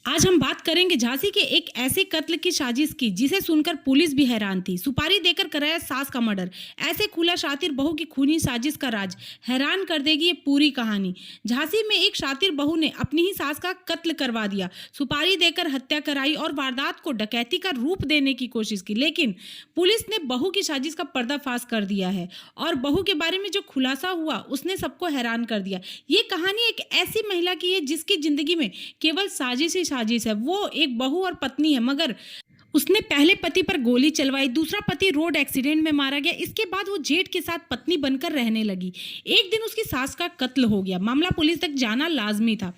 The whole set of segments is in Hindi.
आज हम बात करेंगे झांसी के एक ऐसे कत्ल की साजिश की जिसे सुनकर पुलिस भी हैरान थी। सुपारी देकर कराया सास का मर्डर, ऐसे खुला शातिर बहू की खूनी साजिश का राज। हैरान कर देगी ये पूरी कहानी। झांसी में एक शातिर बहू ने अपनी ही सास का कत्ल करवा दिया, सुपारी देकर हत्या कराई और वारदात को डकैती का रूप देने की कोशिश की। लेकिन पुलिस ने बहू की साजिश का पर्दाफाश कर दिया है और बहू के बारे में जो खुलासा हुआ उसने सबको हैरान कर दिया। ये कहानी एक ऐसी महिला की है जिसकी जिंदगी में केवल साजिश ही साजिश है। वो एक बहू और पत्नी है, मगर उसने पहले पति पर गोली चलवाई, दूसरा पति रोड एक्सीडेंट में मारा गया। इसके बाद वो जेठ के साथ पत्नी बनकर रहने लगी। एक दिन उसकी सास का कत्ल हो गया। मामला पुलिस तक जाना लाजमी था।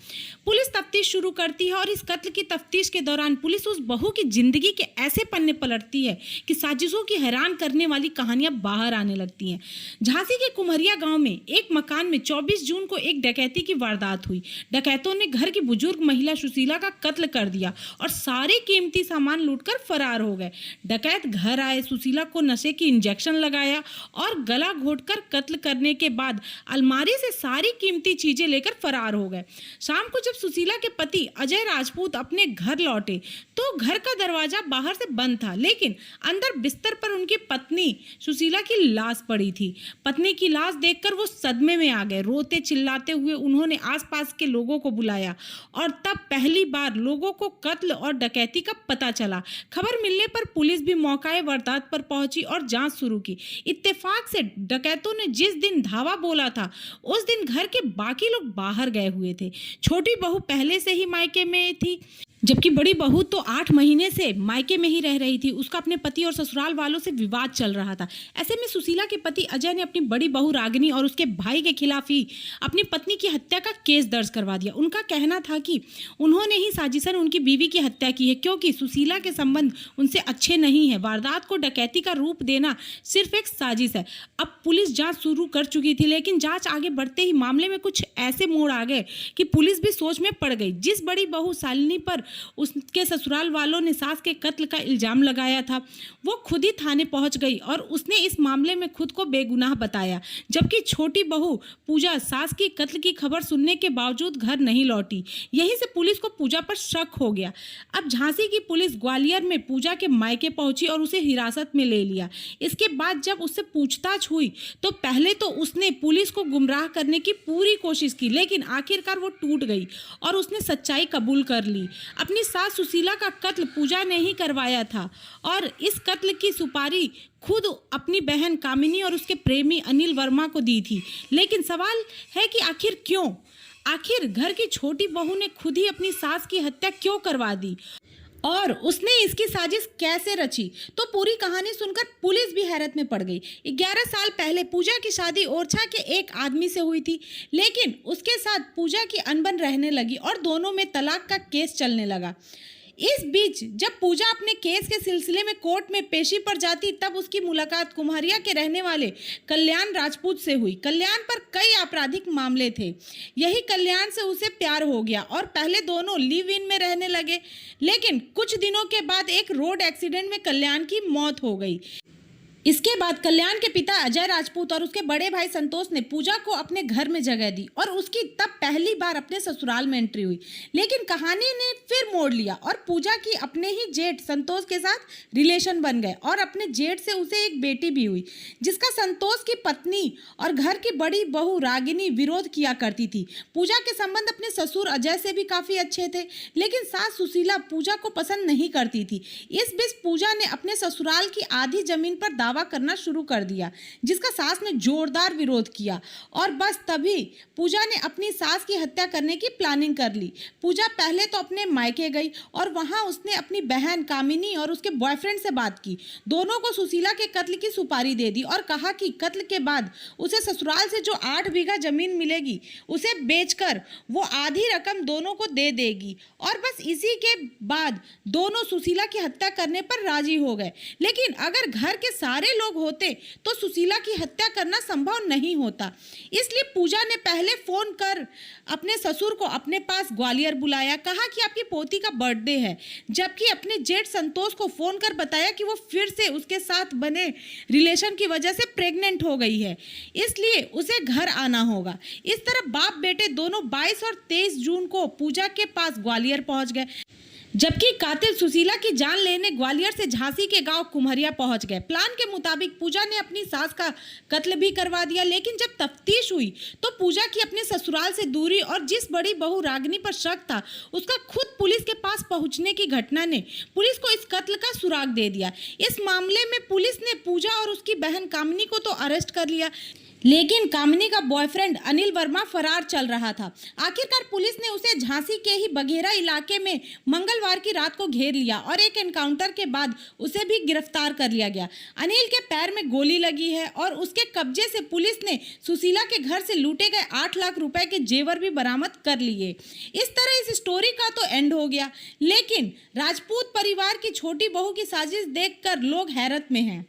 पुलिस तफ्तीश शुरू करती है और इस कत्ल की तफ्तीश के दौरान पुलिस उस बहू की जिंदगी के ऐसे पन्ने पलटती है कि साजिशों की हैरान करने वाली कहानियां बाहर आने लगती हैं। झांसी के कुम्हरिया गांव में एक मकान में 24 जून को एक डकैती की वारदात हुई। डकैतों ने घर की बुजुर्ग महिला सुशीला का कत्ल कर दिया और सारे कीमती सामान लूटकर फरार हो गए। डकैत घर आए, सुशीला को नशे की इंजेक्शन लगाया और गला घोटकर कत्ल करने के बाद अलमारी से सारी कीमती चीजें लेकर फरार हो गए। शाम को जब सुशीला के पति अजय राजपूत अपने घर लौटे तो घर का दरवाजा बाहर से बंद था, लेकिन अंदर बिस्तर पर उनकी पत्नी सुशीला की लाश पड़ी थी। पत्नी की लाश देखकर वो सदमे में आ गए। रोते चिल्लाते हुए उन्होंने आसपास के लोगों को बुलाया और तब पहली बार लोगों को कत्ल और डकैती का पता चला। खबर मिलने पर पुलिस भी मौके वारदात पर पहुंची और जांच शुरू की। इत्तेफाक से डकैतों ने जिस दिन धावा बोला था उस दिन घर के बाकी लोग बाहर गए हुए थे। छोटी बहू पहले से ही मायके में थी, जबकि बड़ी बहू तो 8 महीने से मायके में ही रह रही थी। उसका अपने पति और ससुराल वालों से विवाद चल रहा था। ऐसे में सुशीला के पति अजय ने अपनी बड़ी बहू रागिनी और उसके भाई के खिलाफ ही अपनी पत्नी की हत्या का केस दर्ज करवा दिया। उनका कहना था कि उन्होंने ही साजिशन उनकी बीवी की हत्या की है, क्योंकि सुशीला के संबंध उनसे अच्छे नहीं है। वारदात को डकैती का रूप देना सिर्फ एक साजिश है। अब पुलिस जांच शुरू कर चुकी थी, लेकिन जांच आगे बढ़ते ही मामले में कुछ ऐसे मोड़ आ गए कि पुलिस भी सोच में पड़ गई। जिस बड़ी बहू शालिनी पर उसके ससुराल वालों ने सास के कत्ल का इल्जाम लगाया था, वो खुद ही थाने पहुंच गई और उसने इस मामले में खुद को बेगुनाह बताया। जबकि छोटी बहू पूजा सास की कत्ल की खबर सुनने के बावजूद घर नहीं लौटी। यहीं से पुलिस को पूजा पर शक हो गया। अब झांसी की पुलिस ग्वालियर में पूजा के मायके पहुंची और उसे हिरासत में ले लिया। इसके बाद जब उससे पूछताछ हुई तो पहले तो उसने पुलिस को गुमराह करने की पूरी कोशिश की, लेकिन आखिरकार वो टूट गई और उसने सच्चाई कबूल कर ली। अपनी सास सुशीला का कत्ल पूजा ने ही करवाया था और इस कत्ल की सुपारी खुद अपनी बहन कामिनी और उसके प्रेमी अनिल वर्मा को दी थी। लेकिन सवाल है कि आखिर क्यों? आखिर घर की छोटी बहू ने खुद ही अपनी सास की हत्या क्यों करवा दी और उसने इसकी साजिश कैसे रची? तो पूरी कहानी सुनकर पुलिस भी हैरत में पड़ गई। 11 साल पहले पूजा की शादी ओरछा के एक आदमी से हुई थी, लेकिन उसके साथ पूजा की अनबन रहने लगी और दोनों में तलाक का केस चलने लगा। इस बीच जब पूजा अपने केस के सिलसिले में कोर्ट में पेशी पर जाती, तब उसकी मुलाकात कुम्हरिया के रहने वाले कल्याण राजपूत से हुई। कल्याण पर कई आपराधिक मामले थे। यही कल्याण से उसे प्यार हो गया और पहले दोनों लिव इन में रहने लगे, लेकिन कुछ दिनों के बाद एक रोड एक्सीडेंट में कल्याण की मौत हो गई। इसके बाद कल्याण के पिता अजय राजपूत और उसके बड़े भाई संतोष ने पूजा को अपने घर में जगह दी और उसकी तब पहली बार अपने ससुराल में एंट्री हुई। लेकिन कहानी ने फिर मोड़ लिया और पूजा की अपने ही जेठ संतोष के साथ रिलेशन बन गए और अपने जेठ से उसे एक बेटी भी हुई, जिसका संतोष की पत्नी और घर की बड़ी बहू रागिनी विरोध किया करती थी। पूजा के संबंध अपने ससुर अजय से भी काफी अच्छे थे, लेकिन सास सुशीला पूजा को पसंद नहीं करती थी। इस बीच पूजा ने अपने ससुराल की आधी जमीन पर दावा करना शुरू कर दिया, जिसका सास ने जोरदार विरोध किया और बस तभी पूजा ने अपनी सास की हत्या करने की प्लानिंग कर ली। पूजा पहले तो अपने मायके गई और वहां उसने अपनी बहन कामिनी और उसके बॉयफ्रेंड से बात की। दोनों को सुशीला के कत्ल की सुपारी दे दी और कहा कि कत्ल के बाद उसे ससुराल से जो 8 बीघा जमीन मिलेगी उसे बेचकर वो आधी रकम दोनों को दे देगी और बस इसी के बाद दोनों सुशीला की हत्या करने पर राजी हो गए। लेकिन अगर घर के सारे लोग होते तो सुशीला की हत्या करना संभव नहीं होता। इसलिए पूजा ने पहले फोन कर अपने ससुर को अपने पास ग्वालियर बुलाया, कहा कि आपकी पोती का बर्थडे है, जबकि अपने जेठ संतोष को फोन कर बताया कि वो फिर से उसके साथ बने रिलेशन की वजह से प्रेग्नेंट हो गई है, इसलिए उसे घर आना होगा। इस तरह बाप बेटे दोनों 22 और 23 जून को पूजा के पास ग्वालियर पहुंच गए। जबकि कातिल सुशीला की जान लेने ग्वालियर से झांसी के गांव कुम्हरिया पहुंच गए। प्लान के मुताबिक पूजा ने अपनी सास का कत्ल भी करवा दिया, लेकिन जब तफ्तीश हुई तो पूजा की अपने ससुराल से दूरी और जिस बड़ी बहू रागिनी पर शक था, उसका खुद पुलिस के पास पहुंचने की घटना ने पुलिस को इस कत्ल का सुराग दे दिया। इस मामले में पुलिस ने पूजा और उसकी बहन कामिनी को तो अरेस्ट कर लिया, लेकिन कामिनी का बॉयफ्रेंड अनिल वर्मा फरार चल रहा था। आखिरकार पुलिस ने उसे झांसी के ही बघेरा इलाके में मंगलवार की रात को घेर लिया और एक एनकाउंटर के बाद उसे भी गिरफ्तार कर लिया गया। अनिल के पैर में गोली लगी है और उसके कब्जे से पुलिस ने सुशीला के घर से लूटे गए 8 लाख रुपए के जेवर भी बरामद कर लिए। इस तरह इस स्टोरी का तो एंड हो गया, लेकिन राजपूत परिवार की छोटी बहू की साजिश देखकर लोग हैरत में हैं।